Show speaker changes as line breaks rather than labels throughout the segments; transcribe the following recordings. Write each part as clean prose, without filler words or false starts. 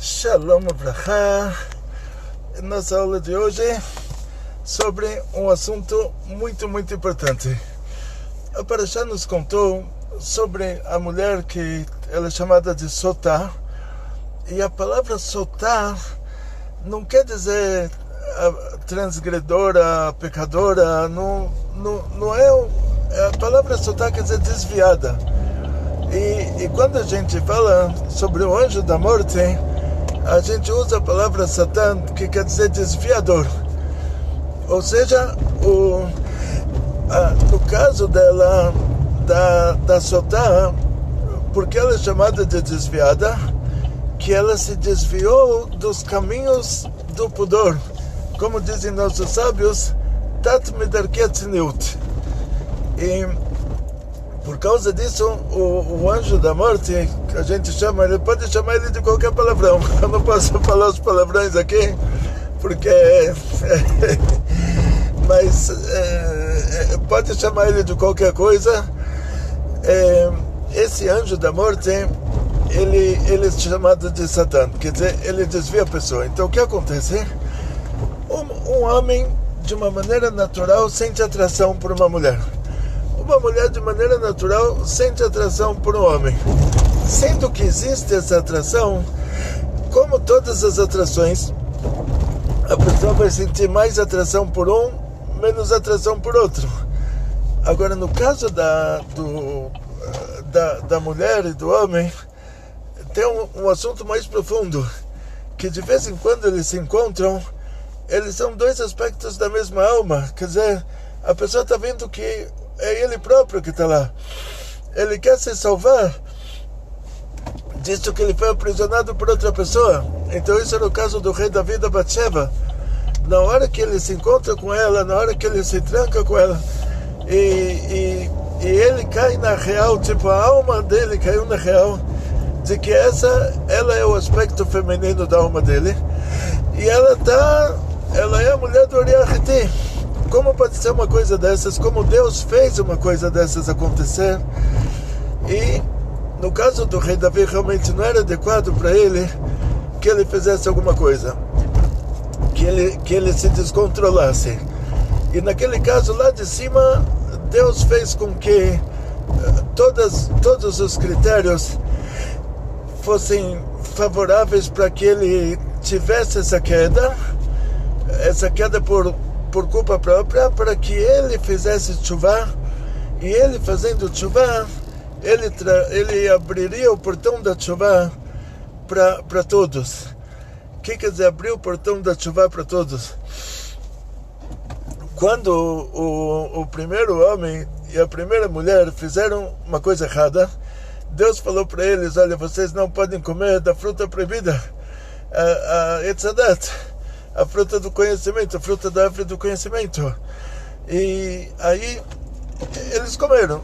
Shalom Avrahá. Nossa aula de hoje sobre um assunto muito importante. A Parashá nos contou sobre a mulher que ela é chamada de Sotá, e a palavra Sotá não quer dizer a transgredora, pecadora, não é. A palavra Sotá quer dizer desviada. E quando a gente fala sobre o anjo da morte, a gente usa a palavra Satã, que quer dizer desviador. Ou seja, no caso dela, da Sotá, porque ela é chamada de desviada, que ela se desviou dos caminhos do pudor. Como dizem nossos sábios, Tat Medarkei Tzniut. E por causa disso, o anjo da morte, que a gente chama, ele pode chamar ele de qualquer palavrão. Eu não posso falar os palavrões aqui, porque mas pode chamar ele de qualquer coisa. Esse anjo da morte, ele é chamado de Satã, quer dizer, ele desvia a pessoa. Então o que acontece? Um homem, de uma maneira natural, sente atração por uma mulher. Uma mulher, de maneira natural, sente atração por um homem. Sendo que existe essa atração, como todas as atrações, a pessoa vai sentir mais atração por um, menos atração por outro. Agora, no caso da mulher e do homem, tem um assunto mais profundo, que de vez em quando eles se encontram, eles são dois aspectos da mesma alma. Quer dizer, a pessoa está vendo que é ele próprio que está lá. Ele quer se salvar disso que ele foi aprisionado por outra pessoa. Então isso era o caso do rei Davi da Batseba. Na hora que ele se encontra com ela, na hora que ele se tranca com ela, e ele cai na real, tipo a alma dele caiu na real, de que ela é o aspecto feminino da alma dele, e ela é a mulher do Uriah Hiti. Como pode ser uma coisa dessas? Como Deus fez uma coisa dessas acontecer? E no caso do rei Davi, realmente não era adequado para ele que ele fizesse alguma coisa, que ele se descontrolasse. E naquele caso lá de cima, Deus fez com que todos os critérios fossem favoráveis para que ele tivesse essa queda por culpa própria, para que ele fizesse tshuva, e ele fazendo tshuva, ele abriria o portão da tshuva para todos. O que quer dizer abrir o portão da tshuva para todos? Quando o primeiro homem e a primeira mulher fizeram uma coisa errada, Deus falou para eles: olha, vocês não podem comer da fruta proibida, a Etzadat, a fruta do conhecimento, a fruta da árvore do conhecimento. E aí eles comeram.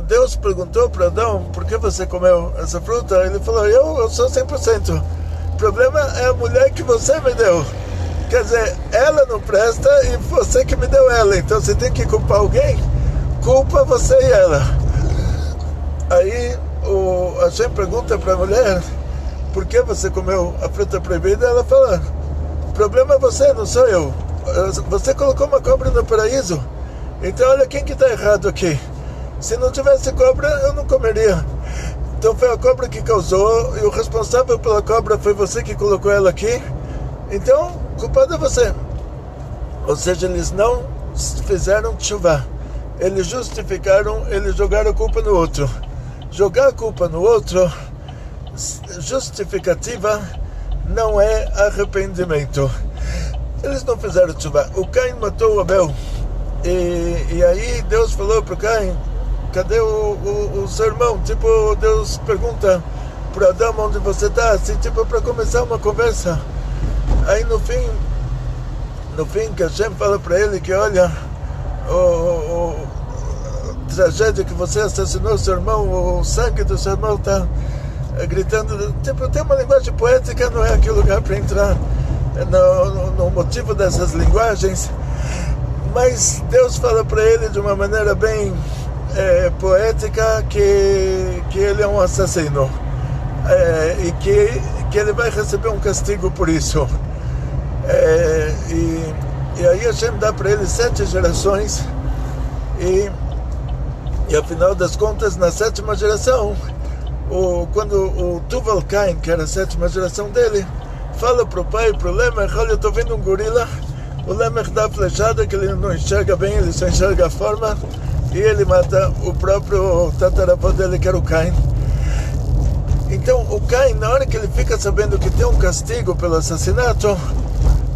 Deus perguntou para Adão: por que você comeu essa fruta? Ele falou: eu sou 100%. O problema é a mulher que você me deu. Quer dizer, ela não presta e você que me deu ela. Então você tem que culpar alguém? Culpa você e ela. Aí a Hashem pergunta para a mulher: por que você comeu a fruta proibida? Ela fala: o problema é você, não sou eu. Você colocou uma cobra no paraíso. Então olha quem que está errado aqui. Se não tivesse cobra, eu não comeria. Então foi a cobra que causou, e o responsável pela cobra foi você que colocou ela aqui. Então, culpado é você. Ou seja, eles não fizeram tshuva. Eles justificaram, eles jogaram a culpa no outro. Jogar a culpa no outro, justificativa, não é arrependimento. Eles não fizeram tshuva. O Caim matou o Abel, e aí Deus falou para Caim: cadê o seu irmão? Tipo, Deus pergunta para Adão: onde você está? Assim, tipo, para começar uma conversa. Aí no fim que Hashem fala para ele que olha, a tragédia que você assassinou seu irmão, o sangue do seu irmão está gritando. Tipo, tem uma linguagem poética, não é aqui o lugar para entrar no motivo dessas linguagens, mas Deus fala para ele de uma maneira bem poética que ele é um assassino. e que ele vai receber um castigo por isso. E aí Hashem dá para ele 7 gerações, e afinal das contas, na 7ª geração, quando o Tuval Cain, que era a 7ª geração dele, fala para o pai, para o Lemech: olha, eu estou vendo um gorila. O Lemech dá a flechada, que ele não enxerga bem, ele só enxerga a forma, e ele mata o próprio tataravô dele, que era o Cain. Então o Cain, na hora que ele fica sabendo que tem um castigo pelo assassinato,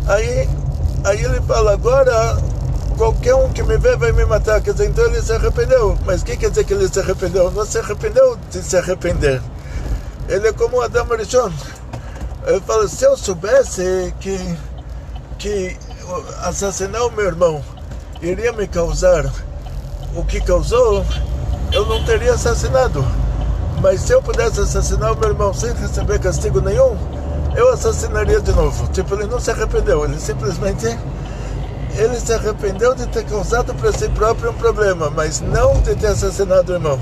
aí ele fala: agora qualquer um que me vê vai me matar. Quer dizer, então ele se arrependeu. Mas o que quer dizer que ele se arrependeu? Não se arrependeu de se arrepender. Ele é como Adam Arishon. Ele fala: se eu soubesse que assassinar o meu irmão iria me causar o que causou, eu não teria assassinado. Mas se eu pudesse assassinar o meu irmão sem receber castigo nenhum, eu assassinaria de novo. Tipo, ele não se arrependeu, ele simplesmente se arrependeu de ter causado para si próprio um problema, mas não de ter assassinado o irmão.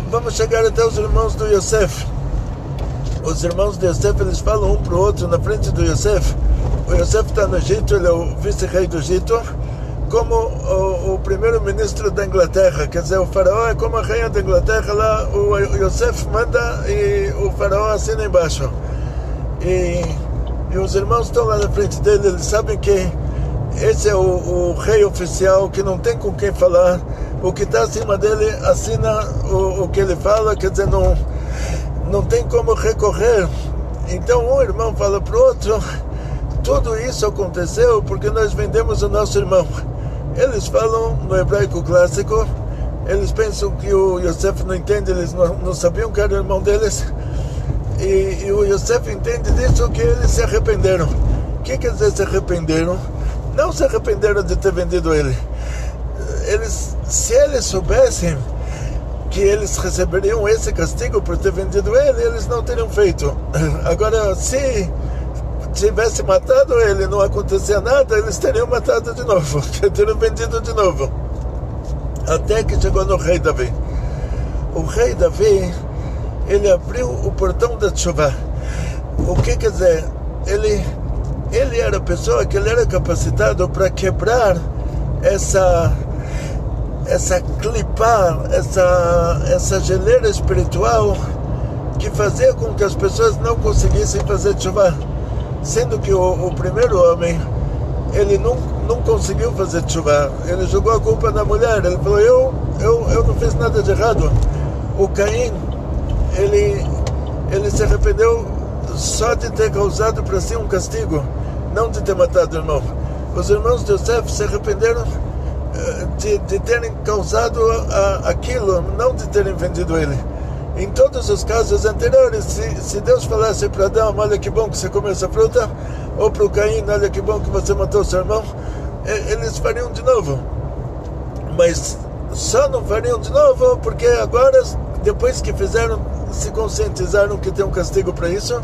Vamos chegar até os irmãos do Yosef. Os irmãos de Yosef, eles falam um para o outro na frente do Yosef. O Yosef está no Egito, ele é o vice-rei do Egito, como o primeiro-ministro da Inglaterra. Quer dizer, o faraó é como a rainha da Inglaterra. Lá o Yosef manda e o faraó assina embaixo. E os irmãos estão lá na frente dele, eles sabem que esse é o rei oficial, que não tem com quem falar. O que está acima dele assina o que ele fala, quer dizer, não tem como recorrer. Então um irmão fala para o outro: tudo isso aconteceu porque nós vendemos o nosso irmão. Eles falam no hebraico clássico, eles pensam que o Yosef não entende, eles não sabiam que era o irmão deles. E o Yosef entende disso, que eles se arrependeram. O que quer dizer se arrependeram? Não se arrependeram de ter vendido ele. Se eles soubessem que eles receberiam esse castigo por ter vendido ele, eles não teriam feito. Agora, se tivesse matado ele, não acontecia nada, eles teriam matado de novo, teriam vendido de novo. Até que chegou no rei Davi. O rei Davi, ele abriu o portão da Teshuvá. O que quer dizer? Ele era a pessoa que ele era capacitado para quebrar essa clipar, essa geleira espiritual que fazia com que as pessoas não conseguissem fazer Teshuvá. Sendo que o primeiro homem, ele não conseguiu fazer Teshuvá. Ele jogou a culpa na mulher. Ele falou: eu não fiz nada de errado. O Caim, ele se arrependeu só de ter causado para si um castigo, não de ter matado o irmão. Os irmãos de Yosef se arrependeram de terem causado aquilo, não de terem vendido ele. Em todos os casos anteriores, se Deus falasse para Adão: olha que bom que você comeu essa fruta, ou para o Caim: olha que bom que você matou seu irmão, eles fariam de novo. Mas só não fariam de novo porque agora, depois que fizeram, se conscientizaram que tem um castigo para isso.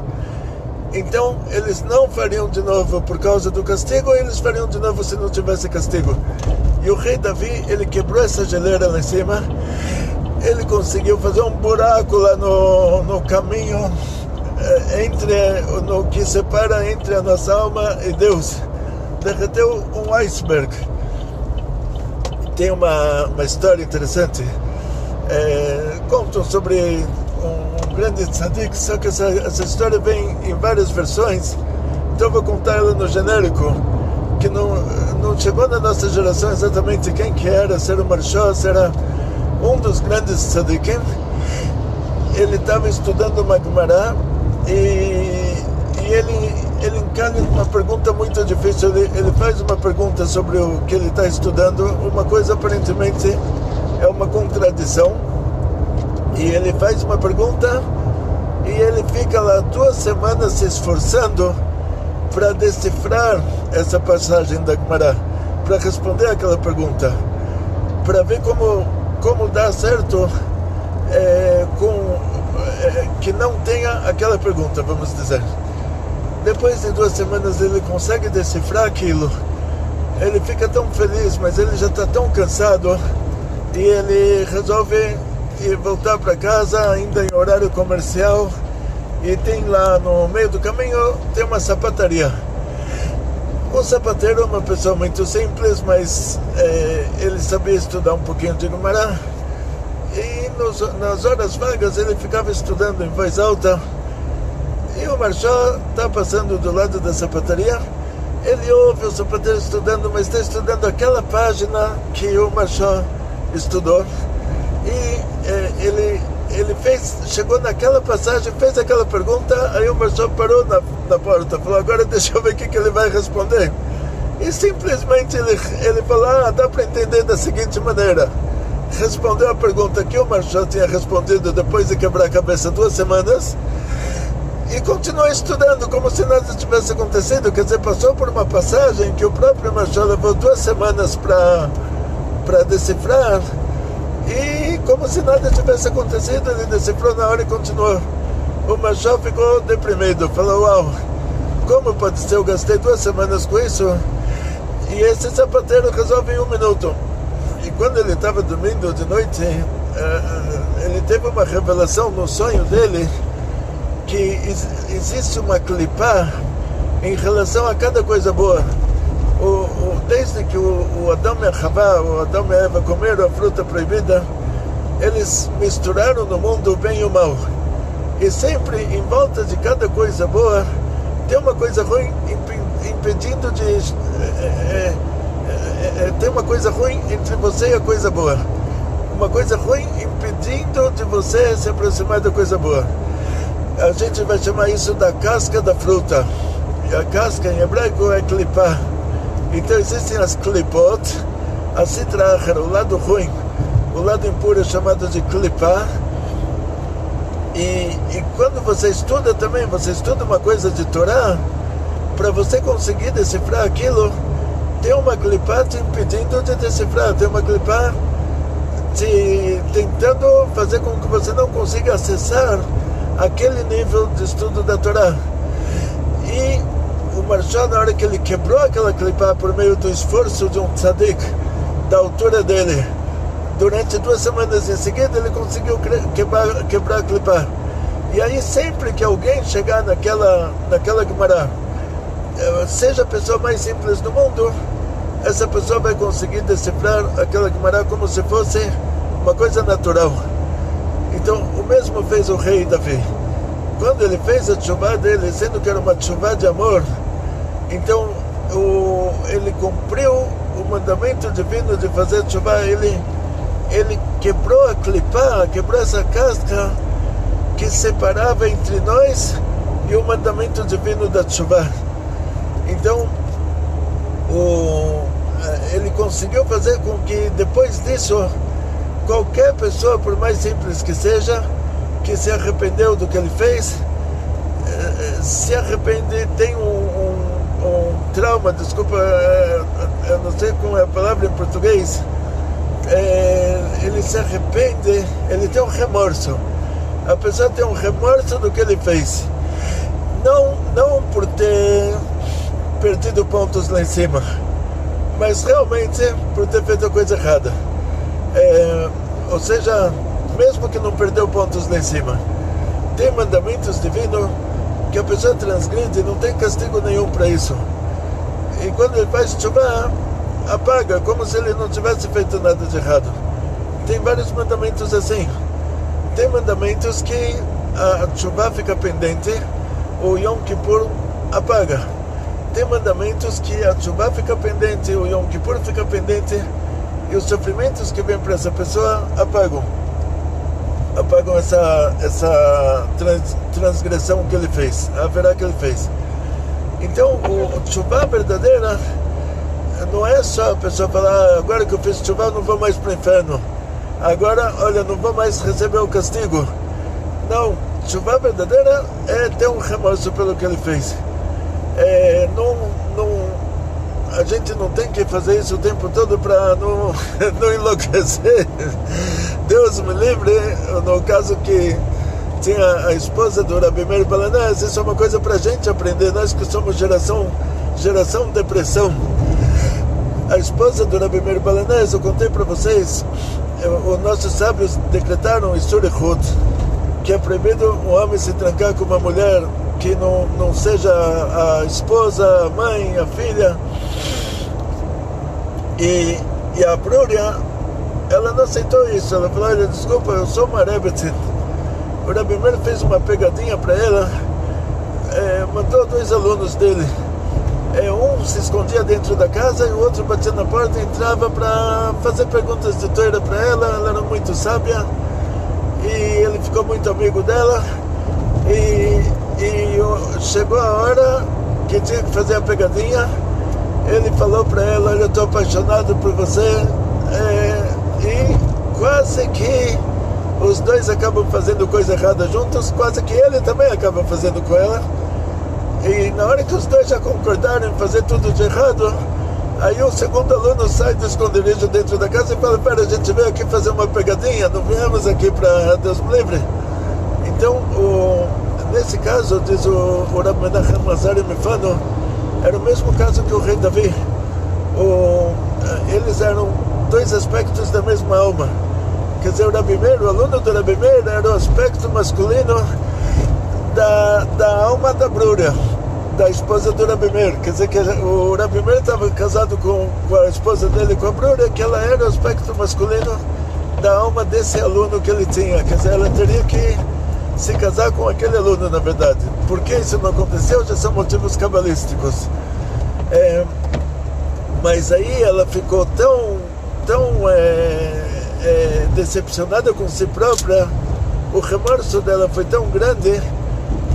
Então eles não fariam de novo por causa do castigo, eles fariam de novo se não tivesse castigo. E o rei Davi, ele quebrou essa geleira lá em cima. Ele conseguiu fazer um buraco lá no caminho, no que separa entre a nossa alma e Deus. Derreteu um iceberg. Tem uma história interessante. Contam sobre um grande tzadik, só que essa história vem em várias versões. Então vou contar ela no genérico, que não chegou na nossa geração exatamente quem que era, se era o Marshos, era um dos grandes tzadikim. Ele estava estudando uma Gemara e ele encalha uma pergunta muito difícil. Ele faz uma pergunta sobre o que ele está estudando, uma coisa aparentemente é uma contradição, e ele faz uma pergunta e ele fica lá 2 semanas se esforçando para decifrar essa passagem da Gemara, para responder aquela pergunta, para ver como dar certo que não tenha aquela pergunta, vamos dizer. Depois de 2 semanas ele consegue decifrar aquilo. Ele fica tão feliz, mas ele já está tão cansado, e ele resolve e voltar para casa ainda em horário comercial, e tem lá no meio do caminho tem uma sapataria. O sapateiro é uma pessoa muito simples, mas ele sabia estudar um pouquinho de Gumará, e nas horas vagas ele ficava estudando em voz alta. E o Marshal está passando do lado da sapataria, ele ouve o sapateiro estudando, mas está estudando aquela página que o Marshal estudou, e chegou naquela passagem, fez aquela pergunta, aí o Marshal parou na porta, falou, agora deixa eu ver o que ele vai responder. E simplesmente ele falou, dá para entender da seguinte maneira. Respondeu a pergunta que o Marshal tinha respondido depois de quebrar a cabeça 2 semanas, e continuou estudando como se nada tivesse acontecido. Quer dizer, passou por uma passagem que o próprio Marshal levou 2 semanas para decifrar, e como se nada tivesse acontecido, ele decifrou na hora e continuou. O Marshal ficou deprimido, falou, uau, como pode ser, eu gastei 2 semanas com isso, e esse sapateiro resolve em 1 minuto. E quando ele estava dormindo de noite, ele teve uma revelação no sonho dele, que existe uma clipá em relação a cada coisa boa. Desde que o Adão e a Havá, o Adão e a Eva comeram a fruta proibida, eles misturaram no mundo o bem e o mal. E sempre em volta de cada coisa boa tem uma coisa ruim impedindo de... tem uma coisa ruim entre você e a coisa boa. Uma coisa ruim impedindo de você se aproximar da coisa boa. A gente vai chamar isso da casca da fruta. E a casca em hebraico é clipá. Então existem as clipot, a sitra achara, o lado ruim, o lado impuro é chamado de clipá. E quando você estuda também, você estuda uma coisa de Torá, para você conseguir decifrar aquilo, tem uma clipá te impedindo de decifrar, tem uma clipá te tentando fazer com que você não consiga acessar aquele nível de estudo da Torá. E o Marshal, na hora que ele quebrou aquela clipá por meio do esforço de um tzadik da altura dele, durante 2 semanas em seguida ele conseguiu quebrar a clipá. E aí sempre que alguém chegar naquela Gumará, seja a pessoa mais simples do mundo, essa pessoa vai conseguir decifrar aquela Gumará como se fosse uma coisa natural. Então o mesmo fez o rei Davi. Quando ele fez a tchuvá dele, sendo que era uma tchuvá de amor, então ele cumpriu o mandamento divino de fazer tchuvá. Ele quebrou a clipá, quebrou essa casca que separava entre nós e o mandamento divino da tchuvá. Então ele conseguiu fazer com que depois disso qualquer pessoa, por mais simples que seja, que se arrependeu do que ele fez, se arrepende, tem um trauma, desculpa, eu não sei como é a palavra em português, ele se arrepende, ele tem um remorso. A pessoa tem um remorso do que ele fez, não por ter perdido pontos lá em cima, mas realmente por ter feito a coisa errada. Ou seja, mesmo que não perdeu pontos lá em cima, tem mandamentos divinos que a pessoa transgride, não tem castigo nenhum para isso. E quando ele faz tchuvá, apaga, como se ele não tivesse feito nada de errado. Tem vários mandamentos assim. Tem mandamentos que a tchuvá fica pendente, o Yom Kippur apaga. Tem mandamentos que a tchuvá fica pendente, o Yom Kippur fica pendente, e os sofrimentos que vêm para essa pessoa apagam essa transgressão que ele fez, a verá que ele fez. Então o tchuvá verdadeira não é só a pessoa falar, agora que eu fiz tchuvá não vou mais para o inferno, agora, olha, não vou mais receber o castigo. Não, tchuvá verdadeira é ter um remorso pelo que ele fez. A gente não tem que fazer isso o tempo todo para não enlouquecer. Deus me livre. No caso que tinha a esposa do Rabi Meir Balanés, isso é uma coisa para a gente aprender, nós que somos geração depressão. A esposa do Rabi Meir Balanés, eu contei para vocês, os nossos sábios decretaram Isur Echut, que é proibido um homem se trancar com uma mulher que não seja a esposa, a mãe, a filha. E a Brúria, ela não aceitou isso. Ela falou: olha, desculpa, eu sou uma Rebbetzin. O Rabi Meir fez uma pegadinha para ela, mandou 2 alunos dele. Um se escondia dentro da casa e o outro batia na porta e entrava para fazer perguntas de Torá para ela. Ela era muito sábia e ele ficou muito amigo dela. E chegou a hora que tinha que fazer a pegadinha. Ele falou para ela: eu estou apaixonado por você. E quase que os dois acabam fazendo coisa errada juntos, quase que ele também acaba fazendo com ela. E na hora que os dois já concordaram em fazer tudo de errado, aí o segundo aluno sai do esconderijo dentro da casa e fala: pera, a gente veio aqui fazer uma pegadinha, não viemos aqui para Deus me livre. Então, nesse caso, diz o Rabi Menachem Azari Mifano, era o mesmo caso que o rei Davi. Eles eram 2 aspectos da mesma alma. Quer dizer, o Rabi Meir, o aluno do Rabi Meir, era o aspecto masculino da alma da Brúria, da esposa do Rabi Meir. Quer dizer que o Rabi Meir estava casado com a esposa dele, com a Brúria, que ela era o aspecto masculino da alma desse aluno que ele tinha. Quer dizer, ela teria que se casar com aquele aluno, na verdade. Por que isso não aconteceu? Já são motivos cabalísticos. Mas aí ela ficou tão decepcionada com si própria, o remorso dela foi tão grande,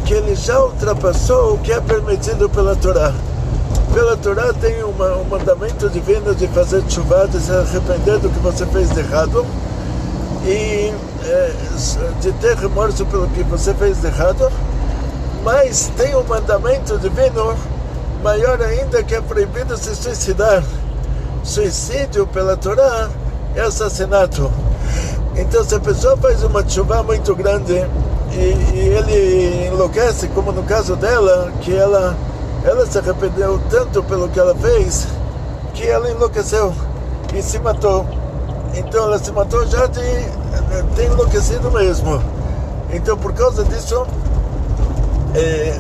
que ele já ultrapassou o que é permitido pela Torá. Pela Torá tem um mandamento divino de fazer tshuva, de se arrepender do que você fez de errado e de ter remorso pelo que você fez de errado. Mas tem um mandamento divino maior ainda, que é proibido se suicidar. Suicídio pela Torá é assassinato. Então, se a pessoa faz uma tshuva muito grande e ele enlouquece, como no caso dela, que ela se arrependeu tanto pelo que ela fez, que ela enlouqueceu e se matou. Então ela se matou já de ter enlouquecido mesmo. Então, por causa disso,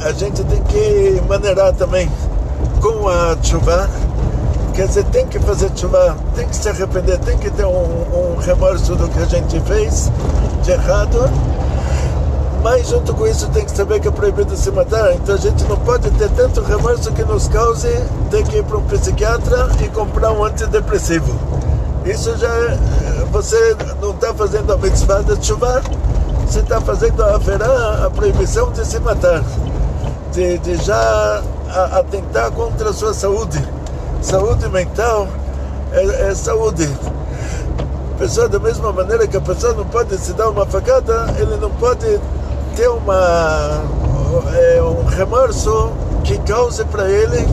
a gente tem que maneirar também com a tshuva. Quer dizer, tem que fazer tshuva, tem que se arrepender, tem que ter um remorso do que a gente fez de errado. Mas junto com isso tem que saber que é proibido se matar. Então a gente não pode ter tanto remorso que nos cause ter que ir para um psiquiatra e comprar um antidepressivo. Isso já você não está fazendo a mitzvah de tshuva, você está fazendo a proibição de se matar, de já atentar contra a sua saúde. Saúde mental é saúde. A pessoa, da mesma maneira que a pessoa não pode se dar uma facada, ele não pode ter um remorso que cause para ele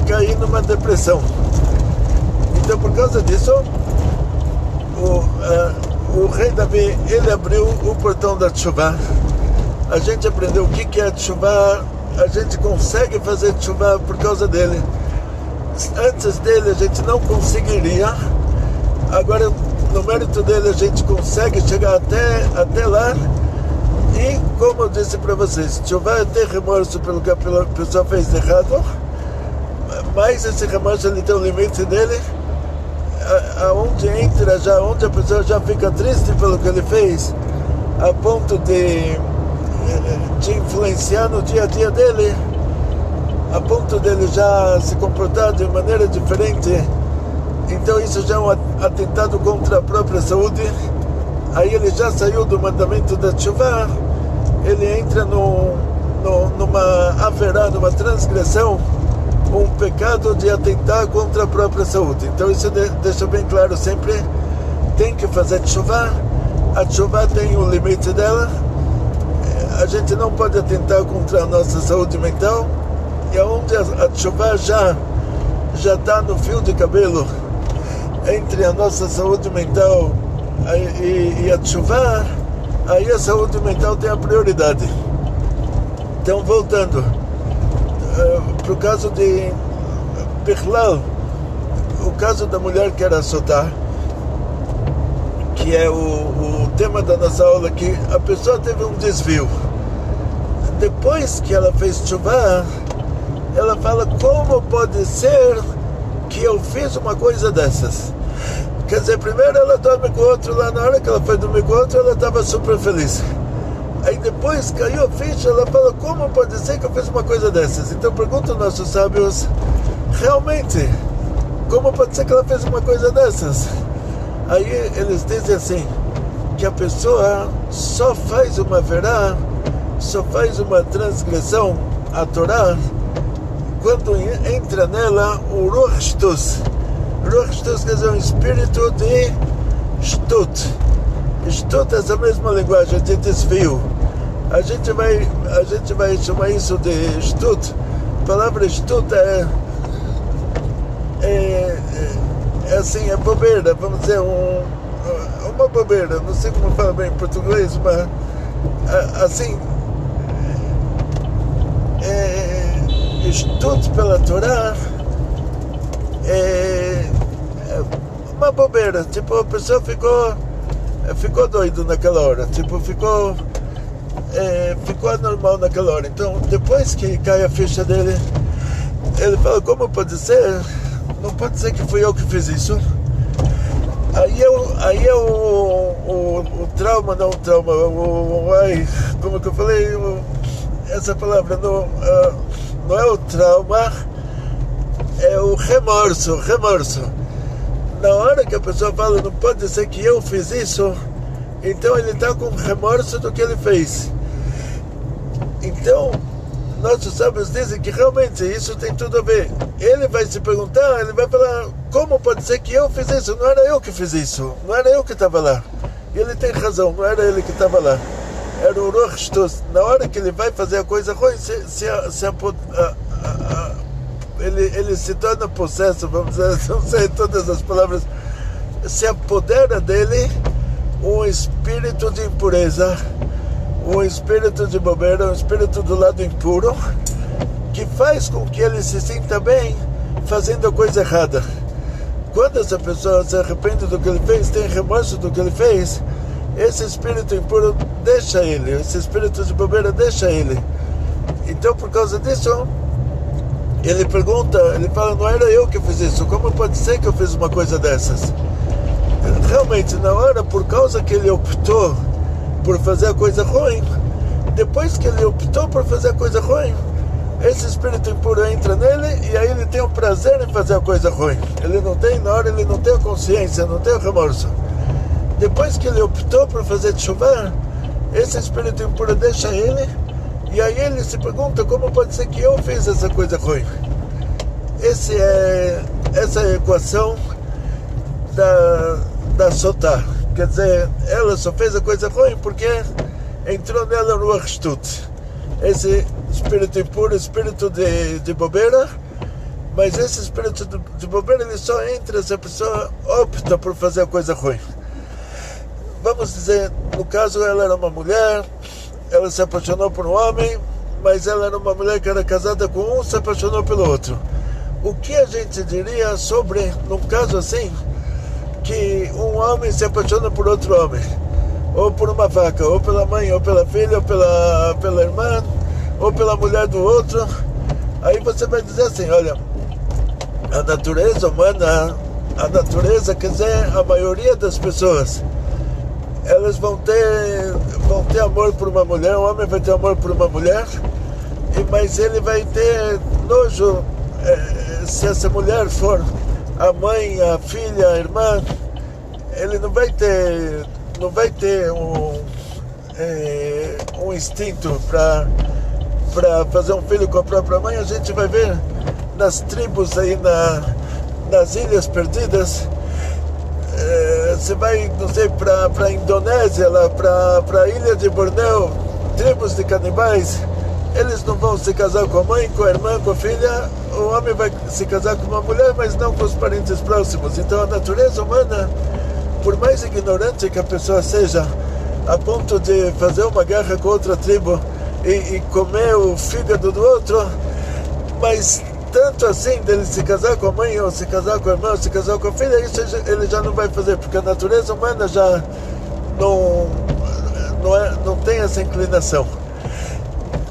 cair numa depressão. Então, por causa disso, o rei Davi, ele abriu o portão da tshuva. A gente aprendeu o que é tshuva, a gente consegue fazer tshuva por causa dele. Antes dele a gente não conseguiria, agora no mérito dele a gente consegue chegar até lá. E como eu disse para vocês, tshuva é ter remorso pelo que a pessoa fez de errado, mas esse remorso ele tem um limite dele, aonde entra já, onde a pessoa já fica triste pelo que ele fez, a ponto de influenciar no dia a dia dele, a ponto dele já se comportar de maneira diferente. Então isso já é um atentado contra a própria saúde. Aí ele já saiu do mandamento da tshuva, ele entra numa averá, numa transgressão, um pecado de atentar contra a própria saúde. Então isso deixa bem claro sempre, tem que fazer tshuva, a tshuva tem o limite dela, a gente não pode atentar contra a nossa saúde mental, e onde a tshuva já está no fio de cabelo entre a nossa saúde mental e a tshuva, aí a saúde mental tem a prioridade. Então, voltando para o caso de Bichlal, o caso da mulher que era Sotá, que é o tema da nossa aula, que a pessoa teve um desvio. Depois que ela fez tshuva, ela fala, como pode ser que eu fiz uma coisa dessas? Quer dizer, primeiro ela dorme com o outro lá, na hora que ela foi dormir com o outro, ela estava super feliz. Aí depois caiu a ficha, ela fala, como pode ser que eu fiz uma coisa dessas? Então pergunta aos nossos sábios, realmente, como pode ser que ela fez uma coisa dessas? Aí eles dizem assim, que a pessoa só faz uma verá, só faz uma transgressão à Torá, quando entra nela o Ruach Shtus. Ruach Shtus quer dizer um espírito de Shtut. Shtut é essa mesma linguagem de desvio. A gente vai chamar isso de Shtut. A palavra Shtut é assim, é bobeira, vamos dizer, uma bobeira, não sei como fala bem em português, mas assim, Shtut pela Torá é uma bobeira, tipo, a pessoa ficou doido naquela hora, tipo, ficou anormal naquela hora. Então, depois que cai a ficha dele, ele fala, como pode ser? Não pode ser que fui eu que fiz isso. Aí é o trauma, não o trauma, como que eu falei, essa palavra não é o trauma, é o remorso. Na hora que a pessoa fala, não pode ser que eu fiz isso, então ele está com remorso do que ele fez. Então, nossos sábios dizem que realmente isso tem tudo a ver. Ele vai se perguntar, ele vai falar, como pode ser que eu fiz isso? Não era eu que fiz isso, não era eu que estava lá. E ele tem razão, não era ele que estava lá, era o Ruach Shtus. Na hora que ele vai fazer a coisa ruim, ele se torna possesso, vamos dizer, não sei todas as palavras, se apodera dele um espírito de impureza, um espírito de bobeira, um espírito do lado impuro, que faz com que ele se sinta bem fazendo a coisa errada. Quando essa pessoa se arrepende do que ele fez, tem remorso do que ele fez, esse espírito impuro deixa ele, esse espírito de bobeira deixa ele. Então, por causa disso, ele pergunta, ele fala, não era eu que fiz isso, como pode ser que eu fiz uma coisa dessas? Realmente, na hora, por causa que ele optou por fazer a coisa ruim, depois que ele optou por fazer a coisa ruim, esse espírito impuro entra nele e aí ele tem o prazer em fazer a coisa ruim. Ele não tem, na hora ele não tem a consciência, não tem o remorso. Depois que ele optou por fazer tshuva, esse espírito impuro deixa ele e aí ele se pergunta, como pode ser que eu fiz essa coisa ruim? Essa é a equação da Sotá. Quer dizer, ela só fez a coisa ruim porque entrou nela no Ruach Shtus. Esse espírito impuro, espírito de bobeira, mas esse espírito de bobeira ele só entra se a pessoa opta por fazer a coisa ruim. Vamos dizer, no caso ela era uma mulher, ela se apaixonou por um homem, mas ela era uma mulher que era casada com um, se apaixonou pelo outro. O que a gente diria sobre, num caso assim, que um homem se apaixona por outro homem, ou por uma vaca, ou pela mãe, ou pela filha, ou pela irmã, ou pela mulher do outro? Aí você vai dizer assim, olha, a natureza humana, a natureza, quer dizer, a maioria das pessoas, elas vão ter amor por uma mulher, o homem vai ter amor por uma mulher, mas ele vai ter nojo se essa mulher for a mãe, a filha, a irmã. Ele não vai ter um instinto para fazer um filho com a própria mãe. A gente vai ver nas tribos aí nas Ilhas Perdidas. Você vai, não sei, para a Indonésia, lá para a ilha de Bornéu, tribos de canibais, eles não vão se casar com a mãe, com a irmã, com a filha. O homem vai se casar com uma mulher, mas não com os parentes próximos. Então a natureza humana, por mais ignorante que a pessoa seja, a ponto de fazer uma guerra com outra tribo e comer o fígado do outro, mas tanto assim dele se casar com a mãe, ou se casar com a irmã, ou se casar com a filha, isso ele já não vai fazer, porque a natureza humana já não tem essa inclinação.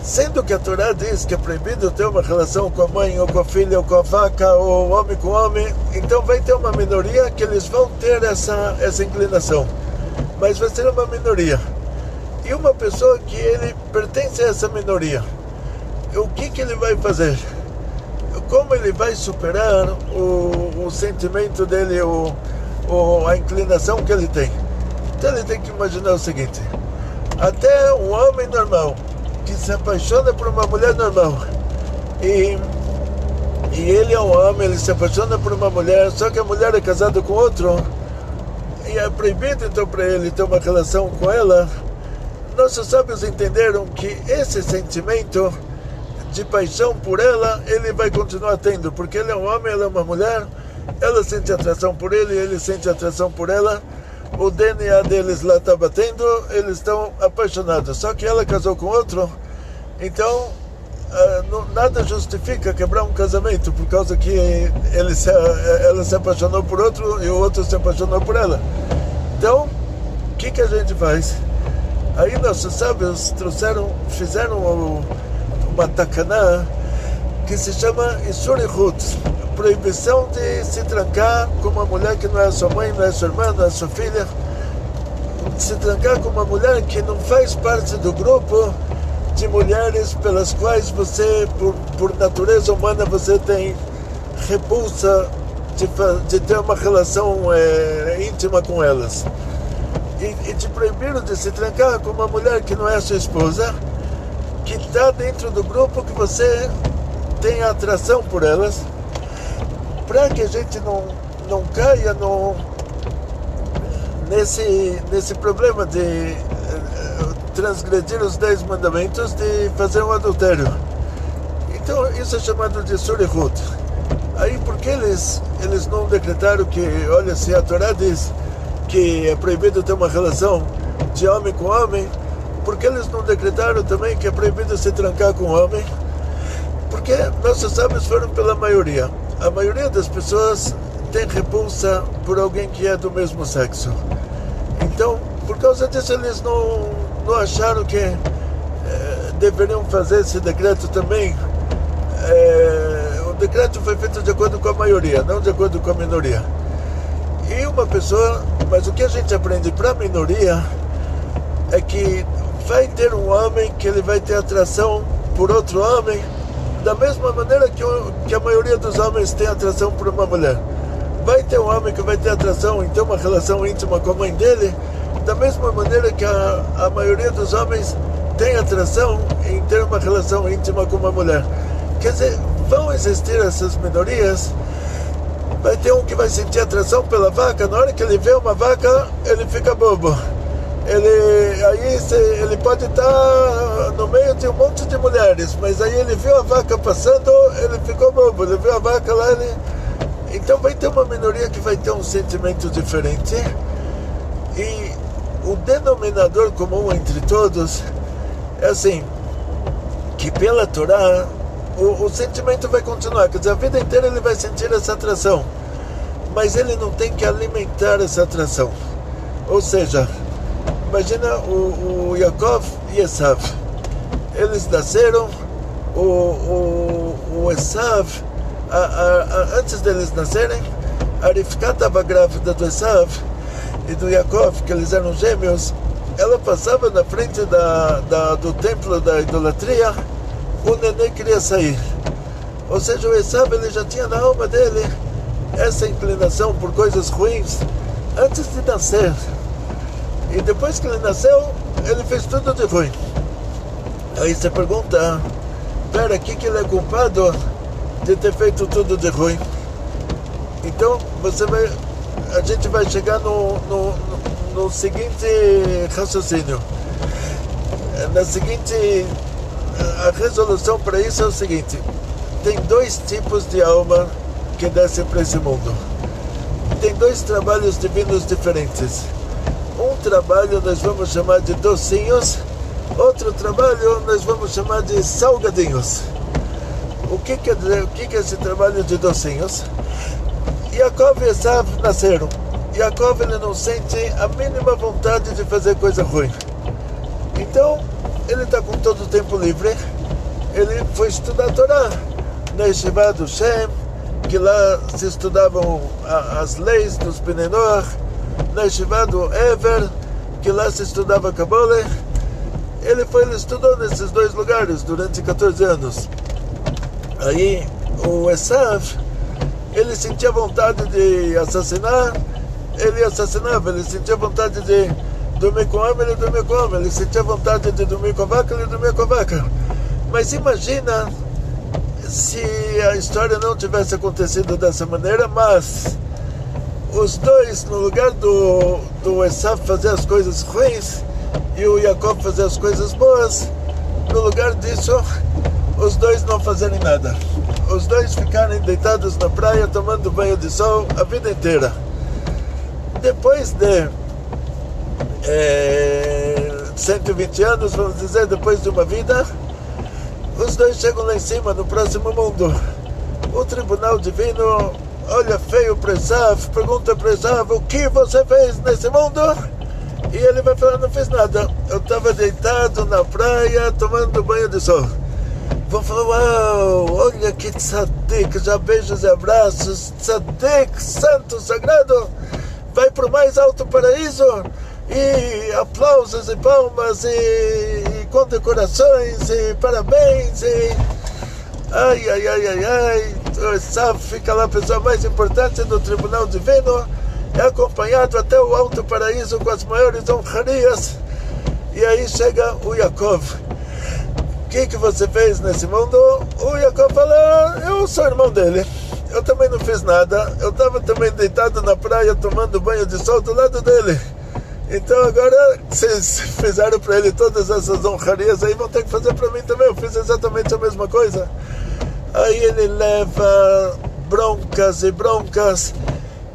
Sendo que a Torá diz que é proibido ter uma relação com a mãe, ou com a filha, ou com a vaca, ou homem com homem, então vai ter uma minoria que eles vão ter essa inclinação, mas vai ser uma minoria. E uma pessoa que ele pertence a essa minoria, o que ele vai fazer? Como ele vai superar o sentimento dele, a inclinação que ele tem? Então ele tem que imaginar o seguinte: até um homem normal que se apaixona por uma mulher normal, e ele é um homem, ele se apaixona por uma mulher, só que a mulher é casada com outro, e é proibido então para ele ter uma relação com ela. Nossos sábios entenderam que esse sentimento de paixão por ela, ele vai continuar tendo, porque ele é um homem, ela é uma mulher, ela sente atração por ele sente atração por ela, o DNA deles lá está batendo, eles estão apaixonados, só que ela casou com outro, então nada justifica quebrar um casamento, por causa que ela se apaixonou por outro e o outro se apaixonou por ela. Então, o que a gente faz? Aí nossos sábios fizeram uma takaná que se chama Isur Ichut, proibição de se trancar com uma mulher que não é sua mãe, não é sua irmã, não é sua filha, se trancar com uma mulher que não faz parte do grupo de mulheres pelas quais você, por natureza humana, você tem repulsa de ter uma relação íntima com elas. E te proibiram de se trancar com uma mulher que não é sua esposa, que está dentro do grupo que você tem atração por elas, para que a gente não caia nesse problema de transgredir os 10 mandamentos, de fazer um adultério. Então isso é chamado de surihut. Aí por que eles não decretaram que, olha, se a Torá diz que é proibido ter uma relação de homem com homem, por que eles não decretaram também que é proibido se trancar com homem? Porque nossos sábios foram pela maioria. A maioria das pessoas tem repulsa por alguém que é do mesmo sexo. Então, por causa disso, eles não acharam que deveriam fazer esse decreto também. O decreto foi feito de acordo com a maioria, não de acordo com a minoria. E uma pessoa, mas o que a gente aprende para a minoria é que vai ter um homem que ele vai ter atração por outro homem da mesma maneira que a maioria dos homens tem atração por uma mulher. Vai ter um homem que vai ter atração em ter uma relação íntima com a mãe dele da mesma maneira que a maioria dos homens tem atração em ter uma relação íntima com uma mulher. Quer dizer, vão existir essas minorias. Vai ter um que vai sentir atração pela vaca, na hora que ele vê uma vaca, ele fica bobo. Ele pode estar no meio de um monte de mulheres, mas aí ele viu a vaca passando, ele ficou bobo, ele viu a vaca lá, Então vai ter uma minoria que vai ter um sentimento diferente, e o denominador comum entre todos é assim, que pela Torá o sentimento vai continuar, quer dizer, a vida inteira ele vai sentir essa atração, mas ele não tem que alimentar essa atração. Ou seja, imagina o Yaakov e Esav, eles nasceram, o Esav, antes deles nascerem, a Rivka estava grávida do Esav e do Yaakov, que eles eram gêmeos. Ela passava na frente do templo da idolatria, o neném queria sair. Ou seja, o Esav, ele já tinha na alma dele essa inclinação por coisas ruins antes de nascer. E depois que ele nasceu, ele fez tudo de ruim. Aí você pergunta, pera, que ele é culpado de ter feito tudo de ruim? Então a gente vai chegar no seguinte raciocínio. A resolução para isso é o seguinte: tem dois tipos de alma que descem para esse mundo. Tem dois trabalhos divinos diferentes. Um trabalho nós vamos chamar de docinhos, outro trabalho nós vamos chamar de salgadinhos. O que quer dizer? O que é esse trabalho de docinhos? Yaakov e Esav nasceram. Yaakov, ele não sente a mínima vontade de fazer coisa ruim. Então, ele está com todo o tempo livre. Ele foi estudar a Torá na Yeshiva do Shem, que lá se estudavam as leis dos Bnei Noach, na Yeshiva do Ever, que lá se estudava Kabbalah. Ele estudou nesses dois lugares durante 14 anos. Aí o Esav, ele sentia vontade de assassinar, ele assassinava. Ele sentia vontade de dormir com homem, ele dormia com homem. Ele sentia vontade de dormir com a vaca, ele dormia com a vaca. Mas imagina se a história não tivesse acontecido dessa maneira, mas os dois, no lugar do Esav fazer as coisas ruins e o Yaakov fazer as coisas boas, no lugar disso, os dois não fazerem nada. Os dois ficarem deitados na praia tomando banho de sol a vida inteira. Depois de 120 anos, vamos dizer, depois de uma vida, os dois chegam lá em cima, no próximo mundo. O tribunal divino olha feio para Esav, pergunta para Esav: o que você fez nesse mundo? E ele vai falar: não fiz nada, eu estava deitado na praia tomando banho de sol. Vão falar: uau, olha que tzadik, já beijos e abraços, tzadik, santo, sagrado, vai para o mais alto paraíso, e aplausos e palmas e condecorações e parabéns e ai, o Esav fica lá, a pessoa mais importante do tribunal divino, é acompanhado até o alto paraíso com as maiores honrarias. E aí chega o Yaakov: o que você fez nesse mundo? O Yaakov fala: eu sou irmão dele, eu também não fiz nada, eu estava também deitado na praia tomando banho de sol do lado dele. Então agora vocês fizeram para ele todas essas honrarias aí, vão ter que fazer para mim também. Eu fiz exatamente a mesma coisa. Aí ele leva broncas e broncas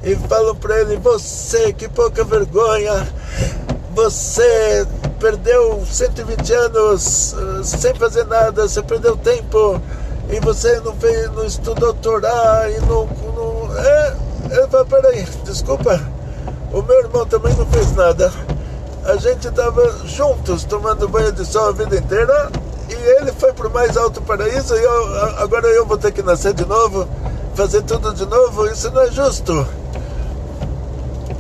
e falam para ele: você, que pouca vergonha, você perdeu 120 anos sem fazer nada, você perdeu tempo e você não estudou Torá e ele fala: peraí, desculpa, o meu irmão também não fez nada. A gente estava juntos tomando banho de sol a vida inteira e ele foi para o mais alto paraíso e agora eu vou ter que nascer de novo, fazer tudo de novo. Isso não é justo.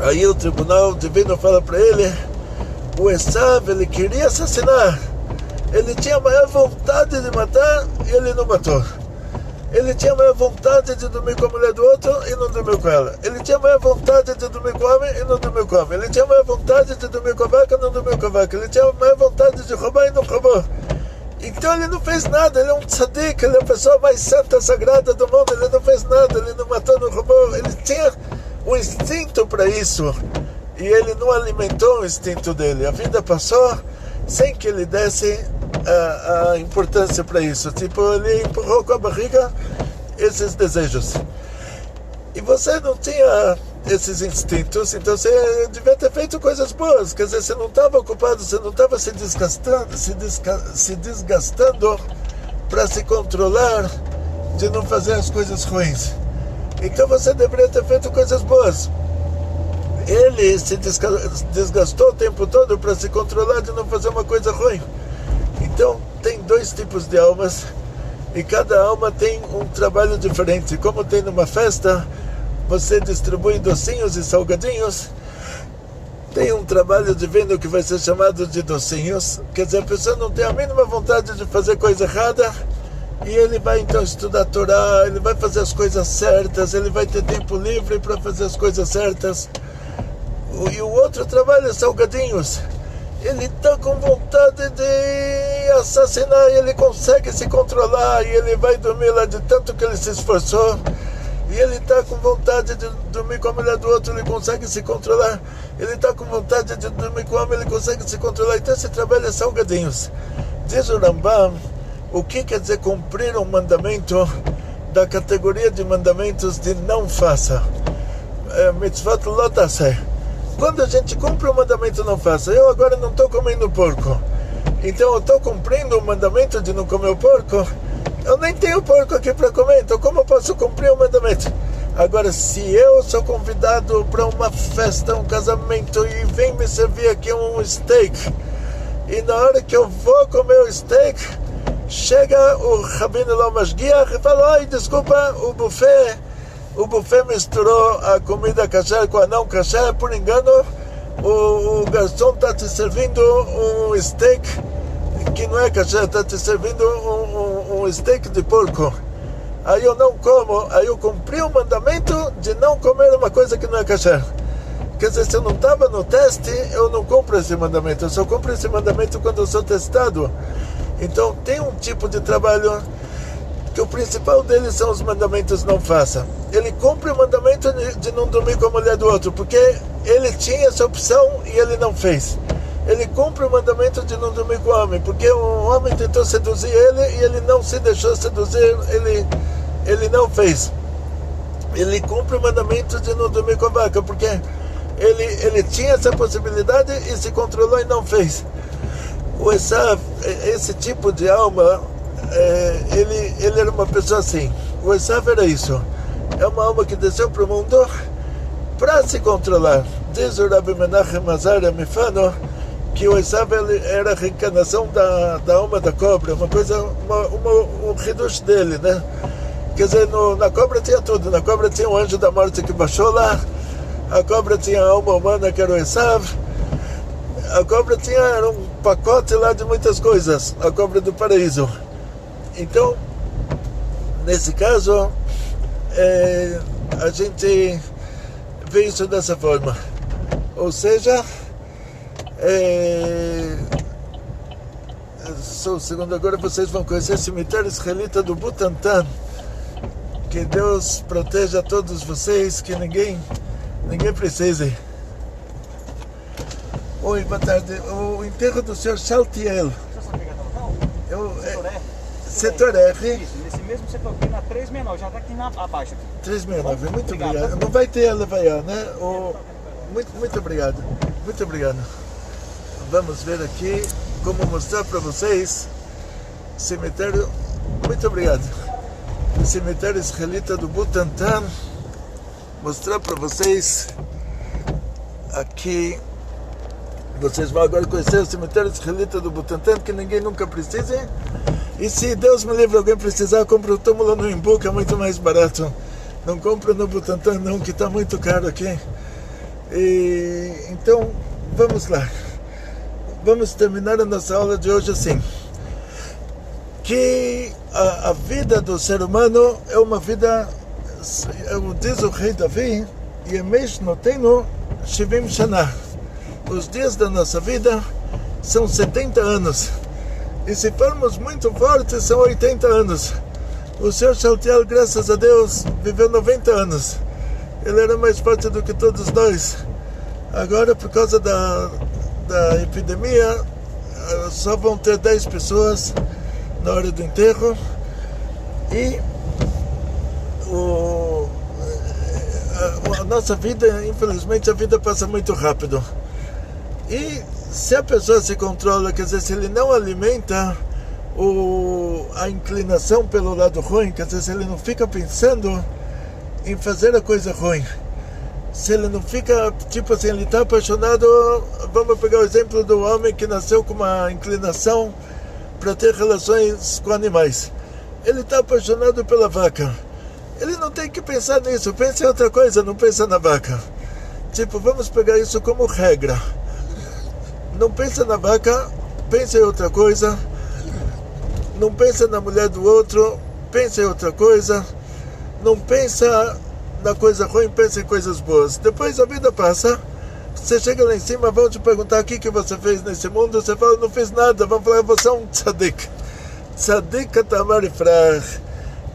Aí o tribunal divino fala para ele: o Esav, ele queria assassinar, ele tinha a maior vontade de matar e ele não matou. Ele tinha a maior vontade de dormir com a mulher do outro e não dormiu com ela. Ele tinha a maior vontade de dormir com o homem e não dormiu com o homem. Ele tinha a maior vontade de dormir com a vaca e não dormiu com a vaca. Ele tinha a maior vontade de roubar e não roubou. Então ele não fez nada, ele é um tzadik, ele é a pessoa mais santa, sagrada do mundo. Ele não fez nada, ele não matou, não roubou. Ele tinha um instinto para isso e ele não alimentou o instinto dele. A vida passou sem que ele desse a importância para isso. Tipo, ele empurrou com a barriga esses desejos. E você não tinha esses instintos, então você devia ter feito coisas boas. Quer dizer, você não estava ocupado, você não estava se desgastando para se controlar de não fazer as coisas ruins. Então você deveria ter feito coisas boas. Ele se desgastou o tempo todo para se controlar de não fazer uma coisa ruim. Então tem dois tipos de almas e cada alma tem um trabalho diferente. Como tem numa festa, você distribui docinhos e salgadinhos, tem um trabalho divino que vai ser chamado de docinhos. Quer dizer, a pessoa não tem a mínima vontade de fazer coisa errada e ele vai então estudar a Torá, ele vai fazer as coisas certas, ele vai ter tempo livre para fazer as coisas certas. E o outro trabalho é salgadinhos. Ele está com vontade de assassinar e ele consegue se controlar e ele vai dormir lá de tanto que ele se esforçou. E ele está com vontade de dormir com a mulher do outro, ele consegue se controlar. Ele está com vontade de dormir com o homem, ele consegue se controlar. Então esse trabalho é salgadinhos. Diz o Rambam, o que quer dizer cumprir um mandamento da categoria de mandamentos de não faça. Mitzvot lo taseh. Quando a gente cumpre o mandamento não faça. Eu agora não estou comendo porco, então eu estou cumprindo o mandamento de não comer o porco. Eu nem tenho porco aqui para comer, então como eu posso cumprir o mandamento? Agora, se eu sou convidado para uma festa, um casamento, e vem me servir aqui um steak, e na hora que eu vou comer o steak, chega o Rabino lá Mashgiach e fala: oi, desculpa, o buffet misturou a comida kasher com a não kasher, por engano, o garçom está te servindo um steak que não é kasher, está te servindo um steak de porco. Aí eu não como, aí eu cumpri o mandamento de não comer uma coisa que não é kasher. Quer dizer, se eu não estava no teste, eu não cumpro esse mandamento. Eu só cumpro esse mandamento quando eu sou testado. Então tem um tipo de trabalho que o principal deles são os mandamentos não faça. Ele cumpre o mandamento de não dormir com a mulher do outro, porque ele tinha essa opção e ele não fez. Ele cumpre o mandamento de não dormir com o homem, porque o homem tentou seduzir ele e ele não se deixou seduzir, ele não fez. Ele cumpre o mandamento de não dormir com a vaca, porque ele tinha essa possibilidade e se controlou e não fez. O Esav, esse tipo de alma, ele era uma pessoa assim. O Esav era isso. É uma alma que desceu para o mundo para se controlar. Diz o Rabbi Menachem Azariah Mifano que o Esav era a reencarnação da alma da cobra, um reducho dele, né? Quer dizer, na cobra tinha tudo. Na cobra tinha o anjo da morte que baixou lá, a cobra tinha a alma humana que era o Esav, a cobra tinha um pacote lá de muitas coisas, a cobra do paraíso. Então, nesse caso, a gente vê isso dessa forma. Ou seja, segundo agora vocês vão conhecer o cemitério israelita do Butantã. Que Deus proteja todos vocês, que ninguém precise. Oi, boa tarde. O enterro do senhor Shaltiel. Setor R.
Isso, nesse mesmo setor aqui na 369, já está aqui abaixo.
369, muito obrigado. Não vai ter a Levaiá, né? Muito obrigado. Muito obrigado. Vamos ver aqui como mostrar para vocês cemitério. Muito obrigado. O cemitério israelita do Butantã. Mostrar para vocês aqui. Vocês vão agora conhecer o cemitério israelita do Butantã, que ninguém nunca precisa. E se Deus me livre, alguém precisar, compra o túmulo no Imbu, que é muito mais barato. Não compra no Butantã não, que está muito caro aqui. Então, vamos lá. Vamos terminar a nossa aula de hoje assim. Que a vida do ser humano é uma vida, diz o rei Davi, Yemesh Notenu Shivim Shana. Os dias da nossa vida são 70 anos. E se formos muito fortes, são 80 anos. O senhor Shaltiel, graças a Deus, viveu 90 anos. Ele era mais forte do que todos nós. Agora, por causa da epidemia, só vão ter 10 pessoas na hora do enterro. E a nossa vida, infelizmente, a vida passa muito rápido. E se a pessoa se controla, quer dizer, se ele não alimenta a inclinação pelo lado ruim, quer dizer, se ele não fica pensando em fazer a coisa ruim, se ele não fica, tipo assim, ele está apaixonado, vamos pegar o exemplo do homem que nasceu com uma inclinação para ter relações com animais. Ele está apaixonado pela vaca. Ele não tem que pensar nisso, pensa em outra coisa, não pensa na vaca. Tipo, vamos pegar isso como regra. Não pensa na vaca, pensa em outra coisa. Não pensa na mulher do outro, pensa em outra coisa. Não pensa na coisa ruim, pensa em coisas boas. Depois a vida passa, você chega lá em cima, vão te perguntar o que você fez nesse mundo, você fala, não fiz nada, vão falar, você é um tzadik. Tzadik Tamar Ifrach,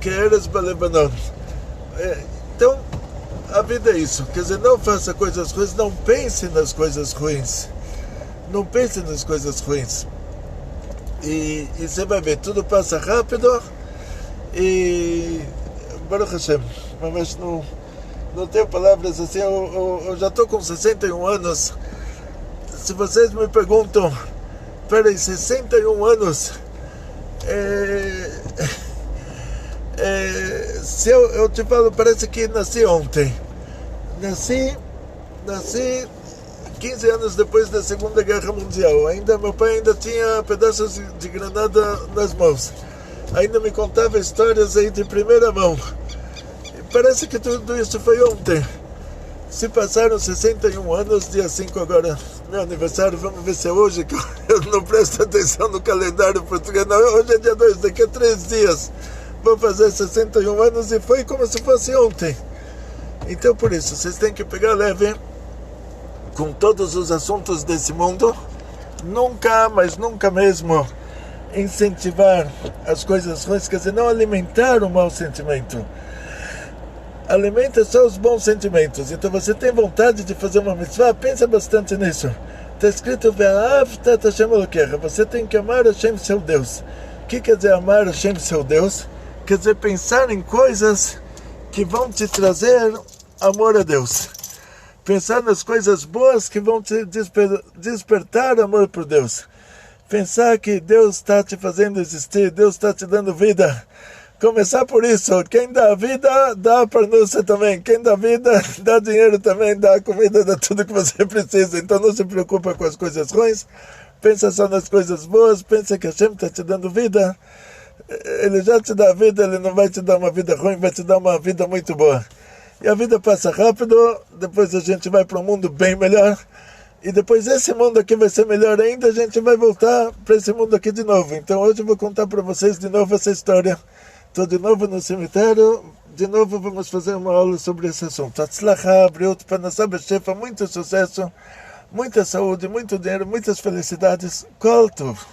que eres Balebanon. Então, a vida é isso, quer dizer, não faça coisas ruins, não pense nas coisas ruins. Não pense nas coisas ruins. E você vai ver, tudo passa rápido. E Baruch Hashem, mas não tenho palavras assim. Eu já estou com 61 anos. Se vocês me perguntam, peraí, 61 anos, se eu te falo, parece que nasci ontem. Nasci 15 anos depois da Segunda Guerra Mundial. Meu pai ainda tinha pedaços de granada nas mãos. Ainda me contava histórias aí de primeira mão. E parece que tudo isso foi ontem. Se passaram 61 anos, dia 5 agora, meu aniversário, vamos ver se é hoje, que eu não presto atenção no calendário português. Não, hoje é dia 2, daqui a 3 dias vou fazer 61 anos e foi como se fosse ontem. Então por isso, vocês têm que pegar leve com todos os assuntos desse mundo. Nunca, mas nunca mesmo incentivar as coisas ruins, quer dizer, não alimentar o mau sentimento. Alimenta só os bons sentimentos. Então você tem vontade de fazer uma mitzvah, pensa bastante nisso. Está escrito, você tem que amar Hashem, seu Deus. O que quer dizer amar Hashem, seu Deus? Quer dizer pensar em coisas que vão te trazer amor a Deus. Pensar nas coisas boas que vão te despertar amor por Deus. Pensar que Deus está te fazendo existir, Deus está te dando vida. Começar por isso. Quem dá vida, dá a parnuça também. Quem dá vida, dá dinheiro também, dá comida, dá tudo que você precisa. Então não se preocupa com as coisas ruins. Pensa só nas coisas boas. Pensa que Hashem está te dando vida. Ele já te dá vida, ele não vai te dar uma vida ruim, vai te dar uma vida muito boa. E a vida passa rápido, depois a gente vai para um mundo bem melhor. E depois esse mundo aqui vai ser melhor ainda, a gente vai voltar para esse mundo aqui de novo. Então hoje eu vou contar para vocês de novo essa história. Estou de novo no cemitério, de novo vamos fazer uma aula sobre esse assunto. Atzlacha, Briut, Parnassá B'Shefa, muito sucesso, muita saúde, muito dinheiro, muitas felicidades. Kol Tov.